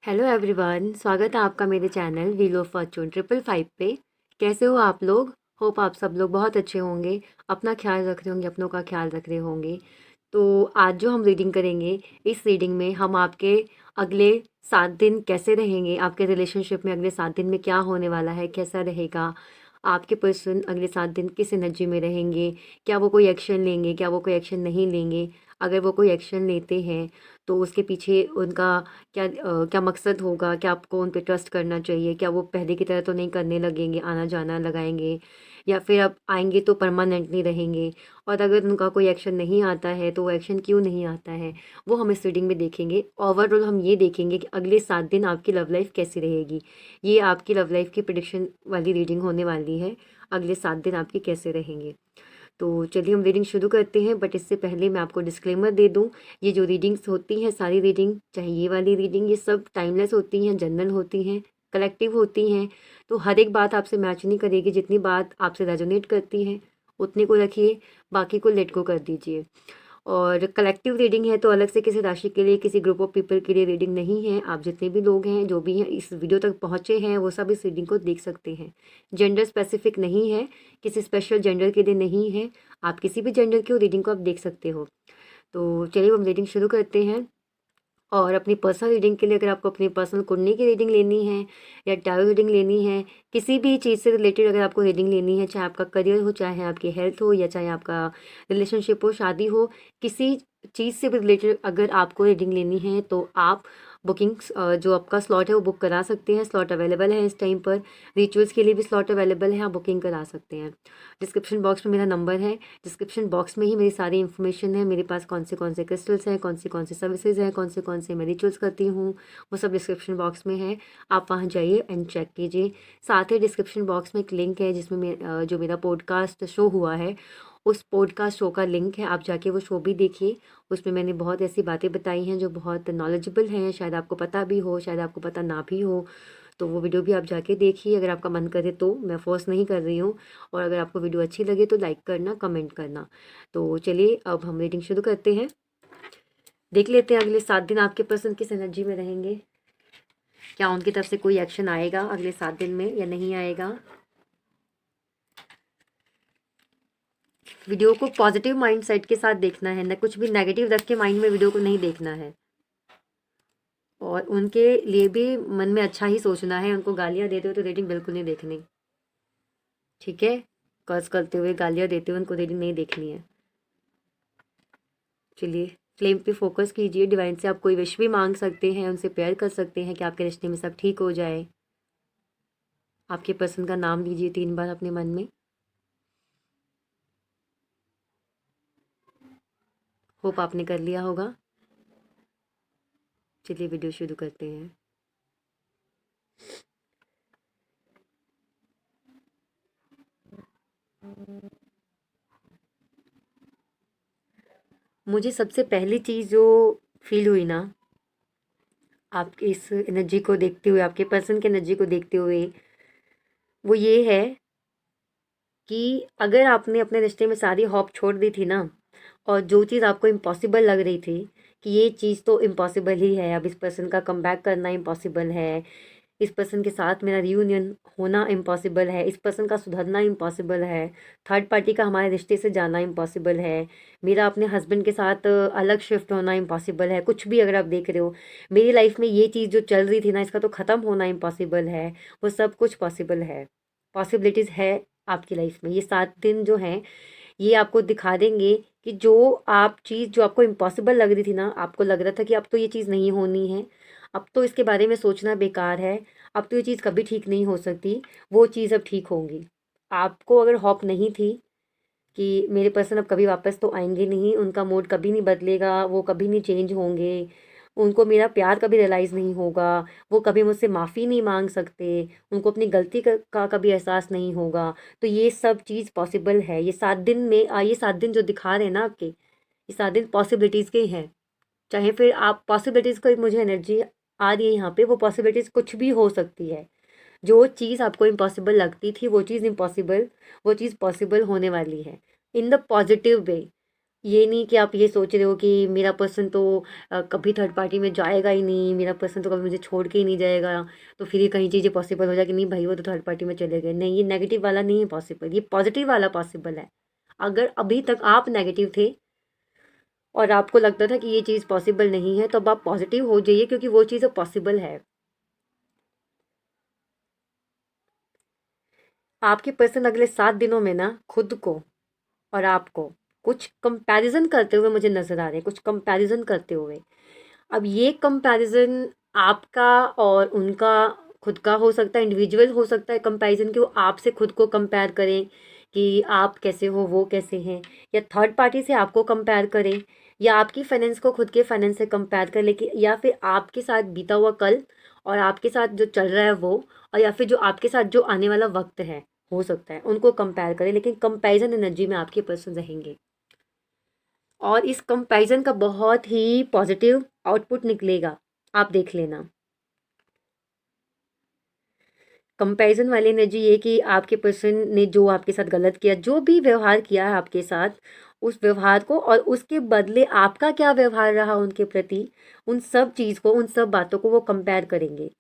Hello everyone, स्वागत है आपका मेरे चैनल व्हील ऑफ फॉर्चून 555 पे। कैसे हो आप लोग? होप आप सब लोग बहुत अच्छे होंगे, अपना ख्याल रख रहे होंगे, अपनों का ख्याल रख रहे होंगे। तो आज जो हम रीडिंग करेंगे, इस रीडिंग में हम आपके अगले 7 दिन कैसे रहेंगे, आपके रिलेशनशिप में अगले 7 दिन में क्या होने वाला है, कैसा रहेगा, आपके पर्सन अगले 7 दिन किस एनर्जी में रहेंगे, क्या वो कोई एक्शन लेंगे, क्या वो कोई एक्शन नहीं लेंगे, अगर वो कोई एक्शन लेते हैं तो उसके पीछे उनका क्या मकसद होगा, क्या आपको उन पे ट्रस्ट करना चाहिए, क्या वो पहले की तरह तो नहीं करने लगेंगे, आना जाना लगाएंगे, या फिर अब आएंगे तो परमानेंटली रहेंगे। और अगर उनका कोई एक्शन नहीं आता है तो वो एक्शन क्यों नहीं आता है, वो हम इस रीडिंग में देखेंगे। ओवरऑल हम ये देखेंगे कि अगले 7 दिन आपकी लव लाइफ कैसी रहेगी। ये आपकी लव लाइफ की प्रिडिक्शन वाली रीडिंग होने वाली है, अगले 7 दिन आपके कैसे रहेंगे। तो चलिए हम रीडिंग शुरू करते हैं, बट इससे पहले मैं आपको डिस्क्लेमर दे दूं, ये जो रीडिंग्स होती हैं, सारी रीडिंग, चाहे ये वाली रीडिंग, ये सब टाइमलेस होती हैं, जनरल होती हैं, कलेक्टिव होती हैं। तो हर एक बात आपसे मैच नहीं करेगी, जितनी बात आपसे रेजोनेट करती है उतने को रखिए, बाकी को लेट को कर दीजिए। और कलेक्टिव रीडिंग है तो अलग से किसी राशि के लिए, किसी ग्रुप ऑफ पीपल के लिए रीडिंग नहीं है। आप जितने भी लोग हैं, जो भी हैं इस वीडियो तक पहुँचे हैं, वो सब इस रीडिंग को देख सकते हैं। जेंडर स्पेसिफिक नहीं है, किसी स्पेशल जेंडर के लिए नहीं है। आप किसी भी जेंडर की रीडिंग को आप देख सकते हो। तो चलिए हम रीडिंग शुरू करते हैं। और अपनी पर्सनल रीडिंग के लिए, अगर आपको अपनी पर्सनल कुंडली की रीडिंग लेनी है या टैरो रीडिंग लेनी है, किसी भी चीज़ से रिलेटेड अगर आपको रीडिंग लेनी है, चाहे आपका करियर हो, चाहे आपकी हेल्थ हो, या चाहे आपका रिलेशनशिप हो, शादी हो, किसी चीज़ से भी रिलेटेड अगर आपको रीडिंग लेनी है तो आप बुकिंग्स, जो आपका स्लॉट है वो बुक करा सकते हैं। स्लॉट अवेलेबल है इस टाइम पर। रिचुअल्स के लिए भी स्लॉट अवेलेबल है, आप बुकिंग करा सकते हैं। डिस्क्रिप्शन बॉक्स में मेरा नंबर है, डिस्क्रिप्शन बॉक्स में ही मेरी सारी इन्फॉर्मेशन है। मेरे पास कौन से क्रिस्टल्स हैं, कौन से सर्विसेज हैं, कौन से मैं रिचुअल्स करती हूँ, वो सब डिस्क्रिप्शन बॉक्स में है। आप वहाँ जाइए एंड चेक कीजिए। साथ ही डिस्क्रिप्शन बॉक्स में एक लिंक है जिसमें जो मेरा पॉडकास्ट शो हुआ है, उस पॉडकास्ट शो का लिंक है, आप जाके वो शो भी देखिए। उसमें मैंने बहुत ऐसी बातें बताई हैं जो बहुत नॉलेजेबल हैं, शायद आपको पता भी हो, शायद आपको पता ना भी हो। तो वो वीडियो भी आप जाके देखिए, अगर आपका मन करे तो। मैं फोर्स नहीं कर रही हूँ। और अगर आपको वीडियो अच्छी लगे तो लाइक करना, कमेंट करना। तो चलिए अब हम रीडिंग शुरू करते हैं। देख लेते हैं अगले 7 दिन आपके पर्सन किस एनर्जी में रहेंगे, क्या उनकी तरफ से कोई एक्शन आएगा अगले 7 दिन में या नहीं आएगा। वीडियो को पॉजिटिव माइंडसेट के साथ देखना है, न कुछ भी नेगेटिव रख के माइंड में वीडियो को नहीं देखना है। और उनके लिए भी मन में अच्छा ही सोचना है। उनको गालियाँ देते हो तो रीडिंग बिल्कुल नहीं देखनी, ठीक है? कर्ज करते हुए, गालियाँ देते हुए उनको रीडिंग नहीं देखनी है। चलिए फ्लेम पे फोकस कीजिए। डिवाइन से आप कोई विश भी मांग सकते हैं, उनसे प्रेयर कर सकते हैं कि आपके रिश्ते में सब ठीक हो जाए। आपके पर्सन का नाम लीजिए 3 बार अपने मन में। होप आपने कर लिया होगा। चलिए वीडियो शुरू करते हैं। मुझे सबसे पहली चीज़ जो फील हुई ना, आपकी इस एनर्जी को देखते हुए, आपके पर्सन की एनर्जी को देखते हुए, वो ये है कि अगर आपने अपने रिश्ते में सारी होप छोड़ दी थी ना, और जो चीज़ आपको इम्पॉसिबल लग रही थी कि ये चीज़ तो इम्पॉसिबल ही है, अब इस पर्सन का कमबैक करना इम्पॉसिबल है, इस पर्सन के साथ मेरा रियूनियन होना इम्पॉसिबल है, इस पर्सन का सुधरना इम्पॉसिबल है, थर्ड पार्टी का हमारे रिश्ते से जाना इम्पॉसिबल है, मेरा अपने हस्बैंड के साथ अलग शिफ्ट होना इम्पॉसिबल है, कुछ भी अगर आप देख रहे हो, मेरी लाइफ में ये चीज़ जो चल रही थी ना, इसका तो ख़त्म होना इम्पॉसिबल है, वो सब कुछ पॉसिबल है। पॉसिबिलिटीज़ है आपकी लाइफ में। ये 7 दिन जो हैं, ये आपको दिखा देंगे कि जो आप चीज़ जो आपको इम्पॉसिबल लग रही थी ना, आपको लग रहा था कि अब तो ये चीज़ नहीं होनी है, अब तो इसके बारे में सोचना बेकार है, अब तो ये चीज़ कभी ठीक नहीं हो सकती, वो चीज़ अब ठीक होंगी। आपको अगर होप नहीं थी कि मेरे पर्सन अब कभी वापस तो आएंगे नहीं, उनका मूड कभी नहीं बदलेगा, वो कभी नहीं चेंज होंगे, उनको मेरा प्यार कभी रियलाइज़ नहीं होगा, वो कभी मुझसे माफ़ी नहीं मांग सकते, उनको अपनी गलती का कभी एहसास नहीं होगा, तो ये सब चीज़ पॉसिबल है। ये 7 दिन में ये 7 दिन जो दिखा रहे हैं ना आपके, ये 7 दिन पॉसिबिलिटीज़ के हैं। चाहे फिर आप पॉसिबिलिटीज़ को, मुझे एनर्जी आ रही है यहाँ पे, वो पॉसिबिलिटीज़ कुछ भी हो सकती है। जो चीज़ आपको इम्पॉसिबल लगती थी, वो चीज़ इम्पॉसिबल, वो चीज़ पॉसिबल होने वाली है, इन द पॉजिटिव वे। ये नहीं कि आप ये सोच रहे हो कि मेरा पर्सन तो कभी थर्ड पार्टी में जाएगा ही नहीं, मेरा पर्सन तो कभी मुझे छोड़ के ही नहीं जाएगा, तो फिर ये कहीं चीज़ें पॉसिबल हो जाए कि नहीं भाई वो तो थर्ड पार्टी में चले गए। नहीं, ये नेगेटिव वाला नहीं है पॉसिबल, ये पॉजिटिव वाला पॉसिबल है। अगर अभी तक आप नेगेटिव थे और आपको लगता था कि ये चीज़ पॉसिबल नहीं है, तो अब आप पॉजिटिव हो जाइए, क्योंकि वो चीज़ अब पॉसिबल है। आपके पर्सन अगले 7 दिनों में ना खुद को और आपको कुछ कंपैरिजन करते हुए मुझे नज़र आ रहे हैं, कुछ कंपैरिजन करते हुए। अब ये कंपैरिजन आपका और उनका खुद का हो सकता है, इंडिविजुअल हो सकता है कंपैरिजन, कि वो आपसे खुद को कंपेयर करें कि आप कैसे हो वो कैसे हैं, या थर्ड पार्टी से आपको कंपेयर करें, या आपकी फाइनेंस को खुद के फाइनेंस से कंपेयर कर लेके, या फिर आपके साथ बीता हुआ कल और आपके साथ जो चल रहा है वो, और या फिर जो आपके साथ जो आने वाला वक्त है, हो सकता है उनको कंपेयर करें, लेकिन कंपैरिजन एनर्जी में आपके पर्सन रहेंगे। और इस कंपैरिजन का बहुत ही पॉजिटिव आउटपुट निकलेगा, आप देख लेना। कंपैरिजन वाली एनर्जी ये कि आपके पर्सन ने जो आपके साथ गलत किया, जो भी व्यवहार किया है आपके साथ, उस व्यवहार को और उसके बदले आपका क्या व्यवहार रहा उनके प्रति, उन सब चीज़ को, उन सब बातों को वो कंपेयर करेंगे।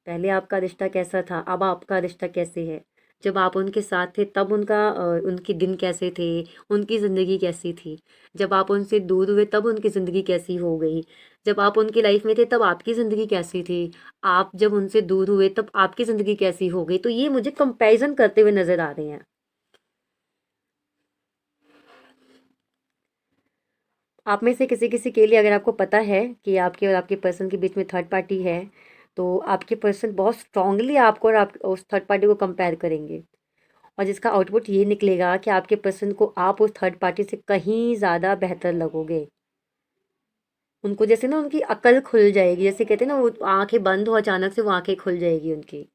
पहले आपका रिश्ता कैसा था, अब आपका रिश्ता कैसे है, जब आप उनके साथ थे तब उनके दिन कैसे थे, उनकी ज़िंदगी कैसी थी, जब आप उनसे दूर हुए तब उनकी ज़िंदगी कैसी हो गई, जब आप उनकी लाइफ में थे तब आपकी ज़िंदगी कैसी थी, आप जब उनसे दूर हुए तब आपकी ज़िंदगी कैसी हो गई। तो ये मुझे कंपैरिजन करते हुए नज़र आ रहे हैं। आप में से किसी किसी के लिए अगर आपको पता है कि आपके और आपके पर्सन के बीच में थर्ड पार्टी है, तो आपके पर्सन बहुत स्ट्रांगली आपको और आप उस थर्ड पार्टी को कंपेयर करेंगे, और जिसका आउटपुट ये निकलेगा कि आपके पर्सन को आप उस थर्ड पार्टी से कहीं ज़्यादा बेहतर लगोगे। उनको जैसे ना उनकी अकल खुल जाएगी, जैसे कहते हैं ना वो आंखें बंद हो अचानक से वो आंखें खुल जाएगी उनकी।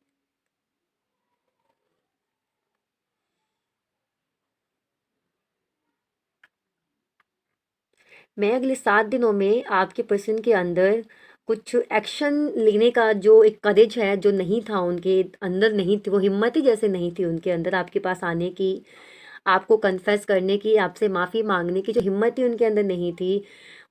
मैं अगले 7 दिनों में आपके पर्सन के अंदर कुछ एक्शन लेने का जो एक करेज है, जो नहीं था उनके अंदर, नहीं थी वो हिम्मत ही जैसे नहीं थी उनके अंदर आपके पास आने की, आपको कन्फेस करने की, आपसे माफ़ी मांगने की जो हिम्मत ही उनके अंदर नहीं थी,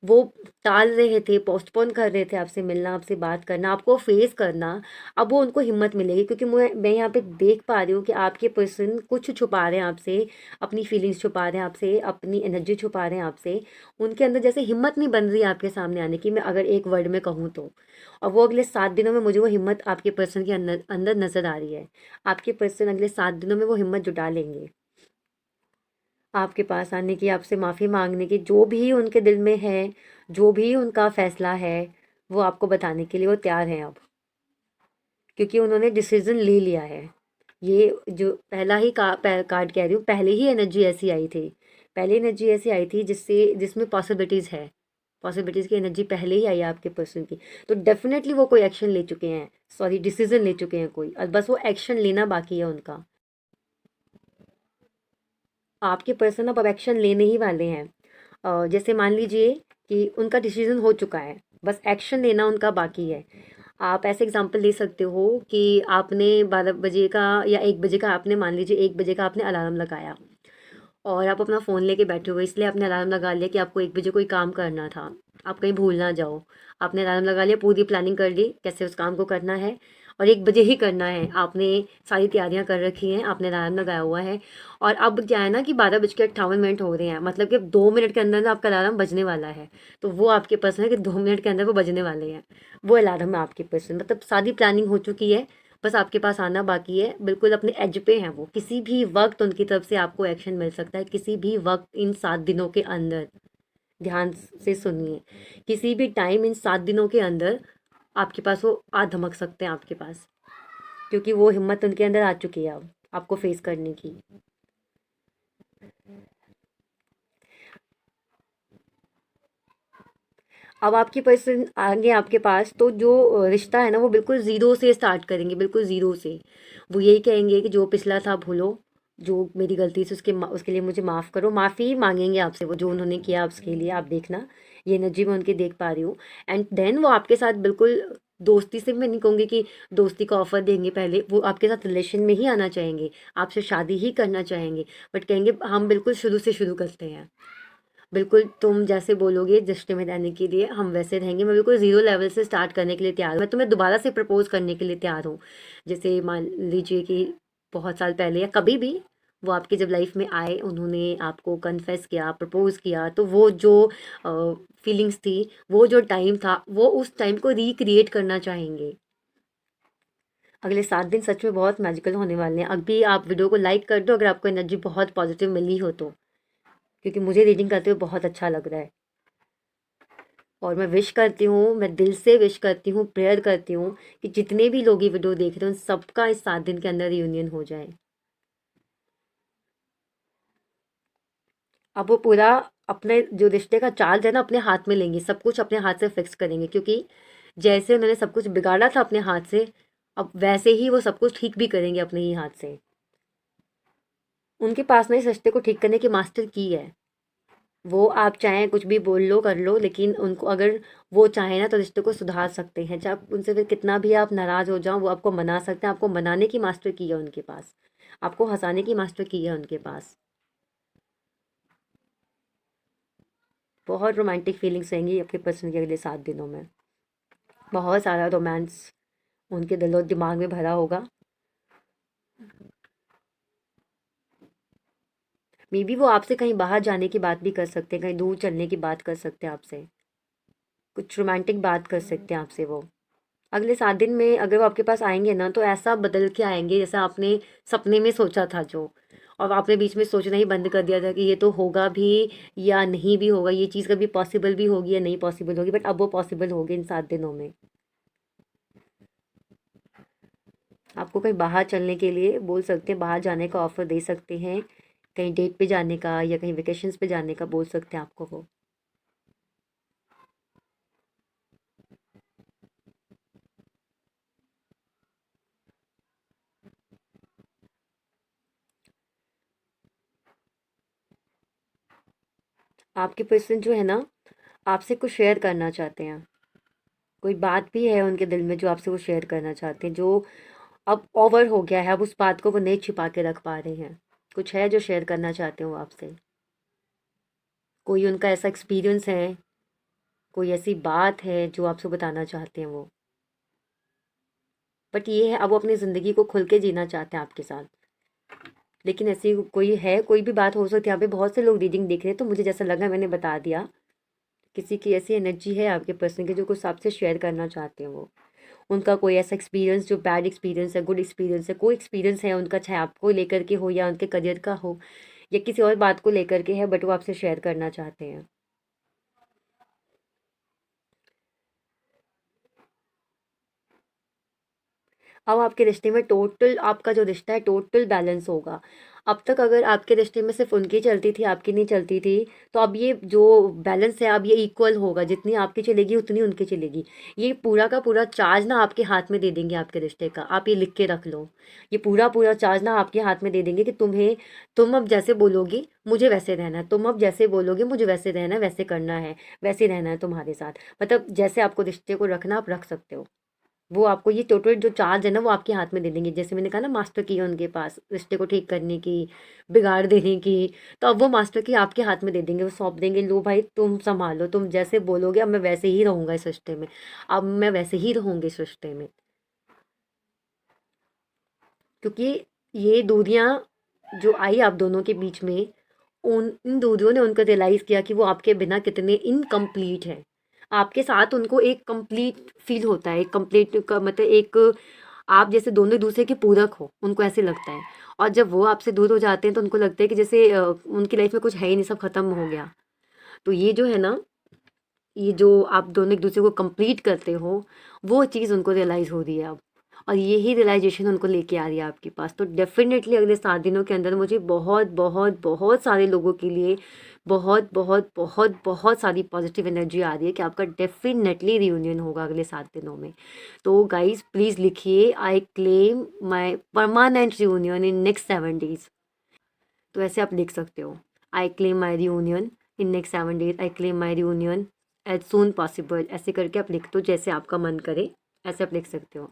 वो टाल रहे थे, पोस्टपोन कर रहे थे आपसे मिलना, आपसे बात करना, आपको फेस करना। अब वो उनको हिम्मत मिलेगी, क्योंकि मैं यहाँ पे देख पा रही हूँ कि आपके पर्सन कुछ छुपा रहे हैं आपसे, अपनी फीलिंग्स छुपा रहे हैं आपसे, अपनी एनर्जी छुपा रहे हैं आपसे। उनके अंदर जैसे हिम्मत नहीं बन रही है आपके सामने आने की, मैं अगर एक वर्ड में कहूँ तो। और वो अगले 7 दिनों में मुझे वो हिम्मत आपके पर्सन के अंदर अंदर नज़र आ रही है। आपके पर्सन अगले 7 दिनों में वो हिम्मत जुटा लेंगे आपके पास आने की, आपसे माफ़ी मांगने की, जो भी उनके दिल में है, जो भी उनका फैसला है, वो आपको बताने के लिए वो तैयार हैं अब, क्योंकि उन्होंने डिसीजन ले लिया है। ये जो पहला ही कार्ड कह रही हूँ, पहले ही एनर्जी ऐसी आई थी, पहले एनर्जी ऐसी आई थी जिसमें पॉसिबिलिटीज़ है, पॉसिबिलिटीज़ की एनर्जी पहले ही आई है आपके पर्सन की। तो डेफिनेटली वो कोई एक्शन ले चुके हैं, सॉरी डिसीजन ले चुके हैं कोई, और बस वो एक्शन लेना बाकी है उनका। आपके पर्सन अब एक्शन लेने ही वाले हैं। जैसे मान लीजिए कि उनका डिसीजन हो चुका है, बस एक्शन लेना उनका बाकी है। आप ऐसे एग्जांपल ले सकते हो कि आपने 12 बजे का या 1 बजे का, आपने मान लीजिए 1 बजे का आपने अलार्म लगाया, और आप अपना फ़ोन लेके बैठे हुए, इसलिए आपने अलार्म लगा लिया कि आपको 1 बजे कोई काम करना था, आप कहीं भूल ना जाओ। आपने अलार्म लगा लिया, पूरी प्लानिंग कर ली कैसे उस काम को करना है, और 1 बजे ही करना है, आपने सारी तैयारियां कर रखी हैं, आपने अलार्म लगाया हुआ है। और अब क्या है ना कि 12:58 हो रहे हैं, मतलब कि अब 2 मिनट के अंदर ना आपका अलार्म बजने वाला है। तो वो आपके पर्सन है कि 2 मिनट के अंदर वो बजने वाले हैं, वो अलार्म है आपके पर्सन, मतलब सारी प्लानिंग हो चुकी है, बस आपके पास आना बाकी है। बिल्कुल अपने एज पे हैं वो, किसी भी वक्त उनकी तरफ से आपको एक्शन मिल सकता है, किसी भी वक्त इन 7 दिनों के अंदर। ध्यान से सुनिए, किसी भी टाइम इन 7 दिनों के अंदर आपके पास वो आ धमक सकते हैं आपके पास, क्योंकि वो हिम्मत उनके अंदर आ चुकी है अब आपको फेस करने की। अब आपकी पर्सन आएंगे आपके पास, तो जो रिश्ता है ना वो बिल्कुल ज़ीरो से स्टार्ट करेंगे, बिल्कुल ज़ीरो से। वो यही कहेंगे कि जो पिछला था भूलो, जो मेरी गलती से उसके लिए मुझे माफ़ करो, माफ़ी मांगेंगे आपसे वो जो उन्होंने किया उसके लिए। आप देखना, ये एनर्जी मैं उनकी देख पा रही हूँ। एंड देन वो आपके साथ बिल्कुल दोस्ती से, मैं नहीं कहूँगी कि दोस्ती का ऑफर देंगे, पहले वो आपके साथ रिलेशन में ही आना चाहेंगे, आपसे शादी ही करना चाहेंगे, बट कहेंगे हम बिल्कुल शुरू से शुरू करते हैं। बिल्कुल तुम जैसे बोलोगे रिश्ते में रहने के लिए हम वैसे रहेंगे। मैं बिल्कुल ज़ीरो लेवल से स्टार्ट करने के लिए तैयार हूँ। मैं तुम्हें दोबारा से प्रपोज़ करने के लिए तैयार हूँ। जैसे मान लीजिए कि बहुत साल पहले या कभी भी वो आपकी जब लाइफ में आए, उन्होंने आपको कन्फेस किया, प्रपोज़ किया, तो वो जो फीलिंग्स थी, वो जो टाइम था, वो उस टाइम को रिक्रिएट करना चाहेंगे। अगले 7 दिन सच में बहुत मैजिकल होने वाले हैं। अभी आप वीडियो को लाइक कर दो अगर आपको एनर्जी बहुत पॉजिटिव मिली हो तो, क्योंकि मुझे रीडिंग करते हुए बहुत अच्छा लग रहा है। और मैं विश करती हूँ, मैं दिल से विश करती हूँ, प्रेयर करती हूँ कि जितने भी लोग ये वीडियो देख रहे हैं उन सबका इस 7 दिन के अंदर रियूनियन हो जाए। अब वो पूरा अपने जो रिश्ते का चार्ज है ना अपने हाथ में लेंगे, सब कुछ अपने हाथ से फिक्स करेंगे, क्योंकि जैसे उन्होंने सब कुछ बिगाड़ा था अपने हाथ से, अब वैसे ही वो सब कुछ ठीक भी करेंगे अपने ही हाथ से। उनके पास में इस रिश्ते को ठीक करने की मास्टर की है। वो आप चाहें कुछ भी बोल लो कर लो, लेकिन उनको अगर वो चाहें ना तो रिश्ते को सुधार सकते हैं। चाहे आप उनसे फिर कितना भी आप नाराज़ हो जाओ, वो आपको मना सकते हैं। आपको मनाने की मास्टर की है उनके पास, आपको हंसाने की मास्टर की है उनके पास। बहुत रोमांटिक फीलिंग्स रहेंगी आपके पर्सन के अगले 7 दिनों में। बहुत सारा रोमांस उनके दिल और दिमाग में भरा होगा। मे बी वो आपसे कहीं बाहर जाने की बात भी कर सकते हैं, कहीं दूर चलने की बात कर सकते हैं आपसे, कुछ रोमांटिक बात कर सकते हैं आपसे वो। अगले 7 दिन में अगर वो आपके पास आएंगे ना तो ऐसा बदल के आएंगे जैसा आपने सपने में सोचा था जो, और आपने बीच में सोचना ही बंद कर दिया था कि ये तो होगा भी या नहीं भी होगा, ये चीज़ कभी पॉसिबल भी होगी या नहीं पॉसिबल होगी, बट अब वो पॉसिबल होगी इन 7 दिनों में। आपको कहीं बाहर चलने के लिए बोल सकते हैं, बाहर जाने का ऑफर दे सकते हैं, कहीं डेट पे जाने का या कहीं वेकेशंस पे जाने का बोल सकते हैं आपको वो। आपके पर्सन जो है ना आपसे कुछ शेयर करना चाहते हैं, कोई बात भी है उनके दिल में जो आपसे वो शेयर करना चाहते हैं, जो अब ओवर हो गया है, अब उस बात को वो नहीं छिपा के रख पा रहे हैं। कुछ है जो शेयर करना चाहते हो आपसे, कोई उनका ऐसा एक्सपीरियंस है, कोई ऐसी बात है जो आपसे बताना चाहते हैं वो। बट ये है अब वो अपनी ज़िंदगी को खुल के जीना चाहते हैं आपके साथ। लेकिन ऐसी कोई है, कोई भी बात हो सकती है। यहाँ पे बहुत से लोग रीडिंग देख रहे हैं तो मुझे जैसा लगा मैंने बता दिया। किसी की ऐसी एनर्जी है आपके पर्सन की जो कुछ आपसे शेयर करना चाहते हैं वो। उनका कोई ऐसा एक्सपीरियंस जो बैड एक्सपीरियंस है, गुड एक्सपीरियंस है, कोई एक्सपीरियंस है उनका, चाहे आपको लेकर के हो या उनके करियर का हो या किसी और बात को लेकर के है, बट वो आपसे शेयर करना चाहते हैं। अब आपके रिश्ते में टोटल आपका जो रिश्ता है टोटल बैलेंस होगा। अब तक अगर आपके रिश्ते में सिर्फ उनकी चलती थी, आपकी नहीं चलती थी, तो अब ये जो बैलेंस है अब ये इक्वल होगा, जितनी आपकी चलेगी उतनी उनकी चलेगी। ये पूरा का पूरा चार्ज ना आपके हाथ में दे देंगे आपके रिश्ते का, आप ये लिख के रख लो। ये पूरा पूरा चार्ज ना आपके हाथ में दे देंगे कि तुम्हें, तुम अब जैसे बोलोगी मुझे वैसे रहना है, तुम अब जैसे बोलोगे मुझे वैसे रहना है, वैसे करना है, वैसे रहना है तुम्हारे साथ। मतलब जैसे आपको रिश्ते को रखना आप रख सकते हो। वो आपको ये टोटल जो चार्ज है ना वो आपके हाथ में दे देंगे। जैसे मैंने कहा ना मास्टर की है उनके पास रिश्ते को ठीक करने की, बिगाड़ देने की, तो अब वो मास्टर की आपके हाथ में दे देंगे, वो सौंप देंगे, लो भाई तुम संभालो, तुम जैसे बोलोगे अब मैं वैसे ही रहूंगा इस रिश्ते में, अब मैं वैसे ही रहूंगी इस रिश्ते में। क्योंकि ये दूरियां जो आई आप दोनों के बीच में, उन इन दूरियों ने उनको रियलाइज़ किया कि वो आपके बिना कितने इनकम्प्लीट हैं। आपके साथ उनको एक कंप्लीट फील होता है, एक कंप्लीट का मतलब एक, आप जैसे दोनों एक दूसरे के पूरक हो, उनको ऐसे लगता है। और जब वो आपसे दूर हो जाते हैं तो उनको लगता है कि जैसे उनकी लाइफ में कुछ है ही नहीं, सब खत्म हो गया। तो ये जो है ना, ये जो आप दोनों एक दूसरे को कंप्लीट करते हो, वो चीज़ उनको रियलाइज़ हो रही है अब। और यही रियलाइजेशन उनको लेके आ रही है आपके पास। तो डेफिनेटली अगले 7 दिनों के अंदर मुझे बहुत बहुत बहुत सारे लोगों के लिए बहुत बहुत बहुत बहुत सारी पॉजिटिव एनर्जी आ रही है कि आपका डेफिनेटली रियूनियन होगा अगले 7 दिनों में। तो गाइज प्लीज़ लिखिए, I claim my permanent reunion in next 7 days. तो ऐसे आप लिख सकते हो, I claim my reunion in next 7 days, I claim my reunion as soon possible. ऐसे करके आप लिख दो, जैसे आपका मन करे ऐसे आप लिख सकते हो।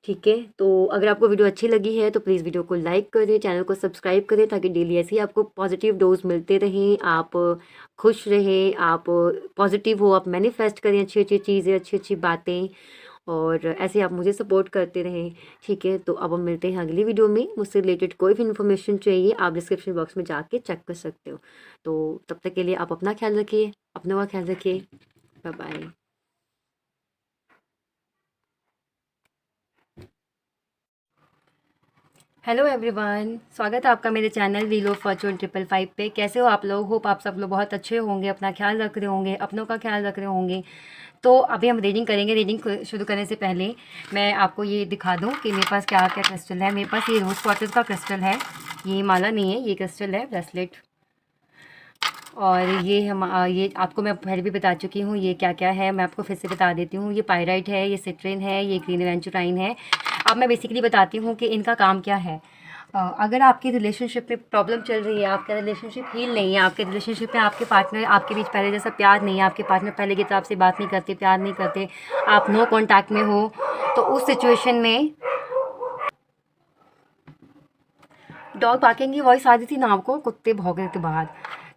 ठीक है, तो अगर आपको वीडियो अच्छी लगी है तो प्लीज़ वीडियो को लाइक करें, चैनल को सब्सक्राइब करें ताकि डेली ऐसे ही आपको पॉजिटिव डोज़ मिलते रहें, आप खुश रहें, आप पॉजिटिव हो, आप मैनिफेस्ट करें अच्छी-अच्छी चीज़ें, अच्छी-अच्छी बातें और ऐसे आप मुझे सपोर्ट करते रहें। ठीक है, तो अब हम मिलते हैं अगली वीडियो में। मुझसे रिलेटेड कोई भी इन्फॉर्मेशन चाहिए आप डिस्क्रिप्शन बॉक्स में जाके चेक कर सकते हो। तो तब तक के लिए आप अपना ख्याल रखिए, अपनों का ख्याल रखिए। Bye bye. हेलो एवरीवन, स्वागत है आपका मेरे चैनल व्हील ऑफ फॉर्चून 555 पे। कैसे हो आप लोग? होप आप सब लोग बहुत अच्छे होंगे, अपना ख्याल रख रहे होंगे, अपनों का ख्याल रख रहे होंगे। तो अभी हम रीडिंग करेंगे। रीडिंग शुरू करने से पहले मैं आपको ये दिखा दूँ कि मेरे पास क्या क्या क्रिस्टल है। मेरे पास ये रोज़ क्वार्टर्स का क्रिस्टल है, ये माला नहीं है, ये क्रिस्टल है, ब्रेसलेट। और ये आपको मैं पहले भी बता चुकी हूँ ये क्या क्या है, मैं आपको फिर से बता देती हूँ। ये पायराइट है, ये सिट्रिन है, ये ग्रीन एवेंचुराइन है। अब मैं बेसिकली बताती हूँ कि इनका काम क्या है। अगर आपकी रिलेशनशिप में प्रॉब्लम चल रही है, आपका रिलेशनशिप हील नहीं है, आपके रिलेशनशिप में आपके पार्टनर आपके बीच पहले जैसा प्यार नहीं है, आपके पार्टनर पहले की तरह आपसे बात नहीं करते, प्यार नहीं करते, आप नो कॉन्टैक्ट में हो, तो उस सिचुएशन में डॉग बार्किंग की वॉइस आ रही थी ना आपको, कुत्ते भौंक रहे थे बाहर।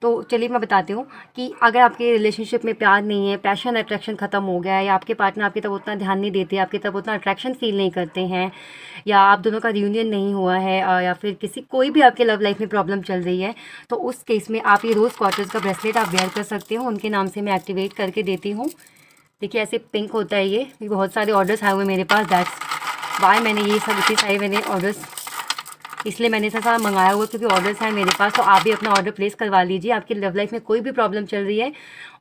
तो चलिए मैं बताती हूँ कि अगर आपके रिलेशनशिप में प्यार नहीं है, पैशन अट्रैक्शन ख़त्म हो गया है, या आपके पार्टनर आपकी तरफ उतना ध्यान नहीं देते, आपकी तरफ उतना अट्रैक्शन फील नहीं करते हैं, या आप दोनों का रियूनियन नहीं हुआ है, या फिर कोई भी आपके लव लाइफ में प्रॉब्लम चल रही है, तो उस केस में आप ये रोज़ क्वार्टर्स का ब्रेसलेट आप वेयर कर सकते हो। उनके नाम से मैं एक्टिवेट करके देती हूँ। देखिए ऐसे पिंक होता है ये बहुत सारे ऑर्डर्स आए हुए मेरे पास, दैट्स वाई मैंने ये सब इतने सारे मैंने ऑर्डर्स, इसलिए मैंने ऐसा सारा मंगाया हुआ क्योंकि ऑर्डर्स हैं मेरे पास। तो आप भी अपना ऑर्डर प्लेस करवा लीजिए। आपकी लव लाइफ में कोई भी प्रॉब्लम चल रही है,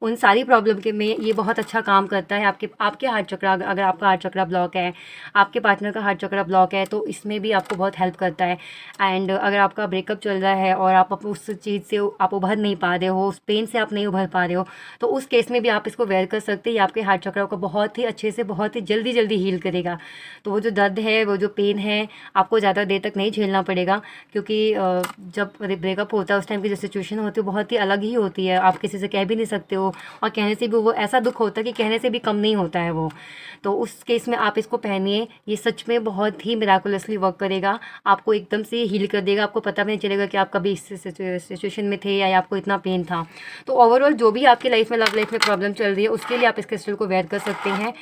उन सारी प्रॉब्लम के में ये बहुत अच्छा काम करता है। आपके हार्ट चक्रा, अगर आपका हार्ट चक्रा ब्लॉक है, आपके पार्टनर का हार्ट चक्रा ब्लॉक है, तो इसमें भी आपको बहुत हेल्प करता है। एंड अगर आपका ब्रेकअप चल रहा है और आप उस चीज़ से आप उभर नहीं पा रहे हो, उस पेन से आप नहीं उभर पा रहे हो, तो उस केस में भी आप इसको वेयर कर सकते हैं। ये आपके हार्ट चक्रा को बहुत ही अच्छे से, बहुत ही जल्दी जल्दी हील करेगा। तो वो जो दर्द है, वो जो पेन है, आपको ज़्यादा देर तक नहीं झेलना पड़ेगा। क्योंकि जब ब्रेकअप होता है उस टाइम की जो सिचुएशन होती है बहुत ही अलग ही होती है। आप किसी से कह भी नहीं सकते हो, और कहने से भी वो ऐसा दुख होता है कि कहने से भी कम नहीं होता है वो। तो उस केस में आप इसको पहनिए, ये सच में बहुत ही मिराकुलसली वर्क करेगा। आपको एकदम से हील कर देगा, आपको पता भी नहीं चलेगा कि आप कभी इस सिचुएशन में थे या आपको इतना पेन था। तो ओवरऑल जो भी आपकी लाइफ में, लव लाइफ में प्रॉब्लम चल रही है, उसके लिए आप इस क्रिस्टल को वेयर कर सकते हैं।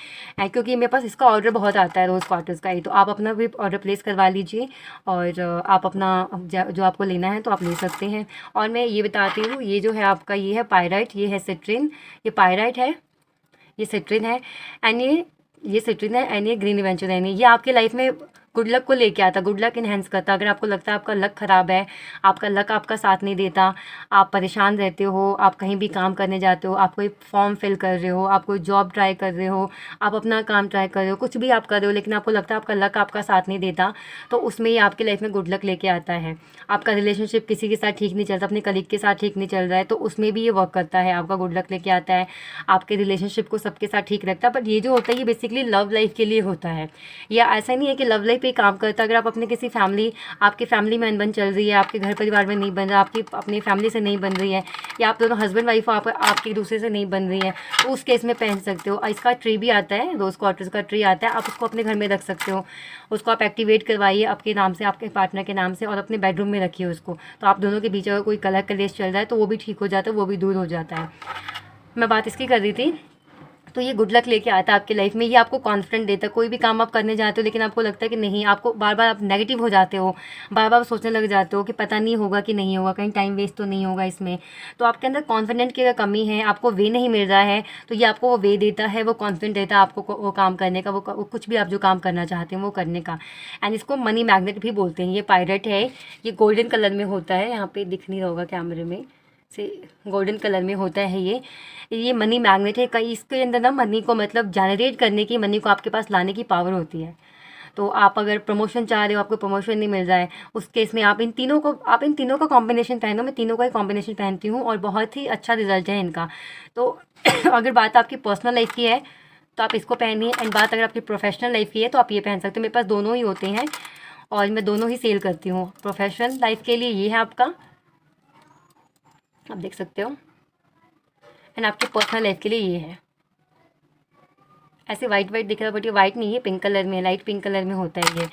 क्योंकि मेरे पास इसका ऑर्डर बहुत आता है रोज़ क्वार्टर्स का ही, तो आप अपना भी ऑर्डर प्लेस करवा लीजिए और आप अपना जो आपको लेना है तो आप ले सकते हैं। और मैं ये बताती हूँ, ये जो है आपका, ये है पायराइट, ये है सिट्रिन, ये पायराइट है, ये सिट्रिन है, एंड ये सिट्रिन है, एंड ये ग्रीन एवेंचुराइन है। ये आपके लाइफ में गुड लक को लेके आता, गुड लक इन्हेंस करता। अगर आपको लगता है आपका लक ख़राब है, आपका लक आपका साथ नहीं देता, आप परेशान रहते हो, आप कहीं भी काम करने जाते हो, आप कोई फॉर्म फिल कर रहे हो, आप कोई जॉब ट्राई कर रहे हो, आप अपना काम ट्राई कर रहे हो, कुछ भी आप कर रहे हो, लेकिन आपको लगता है आपका लक आपका साथ नहीं देता, तो उसमें ये आपकी लाइफ में गुड लक लेके आता है। आपका रिलेशनशिप किसी के साथ ठीक नहीं चलता, अपने कलीग के साथ ठीक नहीं चल रहा है, तो उसमें भी ये वर्क करता है, आपका गुड लक लेके आता है, आपके रिलेशनशिप को सबके साथ ठीक रखता है। बट ये जो होता है ये बेसिकली लव लाइफ के लिए होता है, या ऐसा नहीं है कि लव लाइफ पे काम करता है। अगर आप अपने किसी फैमिली, आपकी फैमिली में अनबन चल रही है, आपके घर परिवार में नहीं बन रहा, आपकी अपनी फैमिली से नहीं बन रही है, या आप दोनों हस्बैंड वाइफ आपके दूसरे से नहीं बन रही है, तो उस केस में पहन सकते हो। इसका ट्री भी आता है, रोज़ क्वार्टर्स का ट्री आता है, आप उसको अपने घर में रख सकते हो। उसको आप एक्टिवेट करवाइए अपने नाम से, आपके पार्टनर के नाम से, और अपने बेडरूम में रखिए उसको। तो आप दोनों के बीच अगर कोई कलह कलेश चल रहा है तो वो भी ठीक हो जाता है, वो भी दूर हो जाता है। मैं बात इसकी कर रही थी। तो ये गुड लक लेके आता है आपकी लाइफ में, ये आपको कॉन्फिडेंट देता है। कोई भी काम आप करने जाते हो लेकिन आपको लगता है कि नहीं, आपको बार बार आप नेगेटिव हो जाते हो, बार बार सोचने लग जाते हो कि पता नहीं होगा कि नहीं होगा, कहीं टाइम वेस्ट तो नहीं होगा इसमें। तो आपके अंदर कॉन्फिडेंट की अगर कमी है, आपको वे नहीं मिल रहा है, तो ये आपको वो वे देता है, वो कॉन्फिडेंट देता है आपको वो काम करने का, वो कुछ भी आप जो काम करना चाहते हैं वो करने का। एंड इसको मनी मैग्नेट भी बोलते हैं। ये पायरेट है, ये गोल्डन कलर में होता है, यहाँ पे दिख नहीं रहा होगा कैमरे में से, गोल्डन कलर में होता है ये मनी मैग्नेट है। कई इसके अंदर ना मनी को मतलब जनरेट करने की, मनी को आपके पास लाने की पावर होती है। तो आप अगर प्रमोशन चाह रहे हो, आपको प्रमोशन नहीं मिल रहा है, उस केस में आप इन तीनों का कॉम्बिनेशन पहनो। मैं तीनों का ही कॉम्बिनेशन पहनती हूँ और बहुत ही अच्छा रिजल्ट है इनका। तो अगर बात आपकी पर्सनल लाइफ की है तो आप इसको पहनिए, एंड बात अगर आपकी प्रोफेशनल लाइफ की है तो आप ये पहन सकते हो। मेरे पास दोनों ही होते हैं और मैं दोनों ही सेल करती हूँ। प्रोफेशनल लाइफ के लिए ये है आपका, आप देख सकते हो, एंड आपकी पर्सनल लाइफ के लिए ये है। ऐसे वाइट वाइट दिख रहा है बट ये वाइट नहीं है, पिंक कलर में, लाइट पिंक कलर में होता है ये।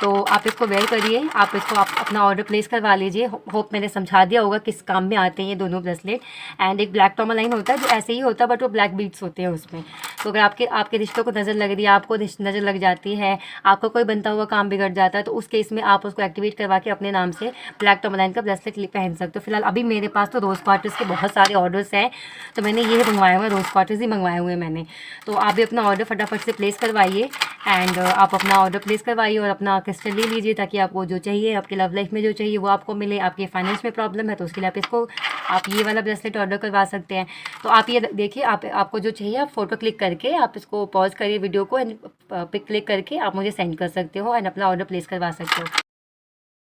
तो आप इसको वेयर करिए, आप इसको आप अपना ऑर्डर प्लेस करवा लीजिए। होप मैंने समझा दिया होगा किस काम में आते हैं ये दोनों ब्रेसलेट। एंड एक ब्लैक टॉर्मालाइन होता है जो ऐसे ही होता है बट वो ब्लैक बीड्स होते हैं उसमें। तो अगर आपके आपके रिश्तों को नज़र लग रही है, आपको नज़र लग जाती है, आपका कोई बनता हुआ काम बिगड़ जाता है, तो उस केस में आप उसको एक्टिवेट करवा के अपने नाम से ब्लैक टॉर्मालाइन का ब्रेसलेट पहन सकते हो। फिलहाल अभी मेरे पास तो रोज़ क्वार्टर्स के बहुत सारे ऑर्डर्स हैं, तो मैंने ये मंगवाए हुए, रोज़ क्वार्टर्स ही मंगवाए हुए हैं मैंने। तो आप भी अपना ऑर्डर फटाफट से प्लेस करवाइए एंड आप अपना ऑर्डर प्लेस करवाइए और अपना क्रिस्टल ले लीजिए, ताकि आपको जो चाहिए, आपके लव लाइफ में जो चाहिए वो आपको मिले। आपके फाइनेंस में प्रॉब्लम है तो उसके लिए आप ये वाला ब्रेसलेट ऑर्डर करवा सकते हैं। तो आप ये देखिए, आपको जो चाहिए आप फ़ोटो क्लिक करके आप इसको पॉज करिए वीडियो को एंड पिक क्लिक करके आप मुझे सेंड कर सकते हो एंड अपना ऑर्डर प्लेस करवा सकते हो।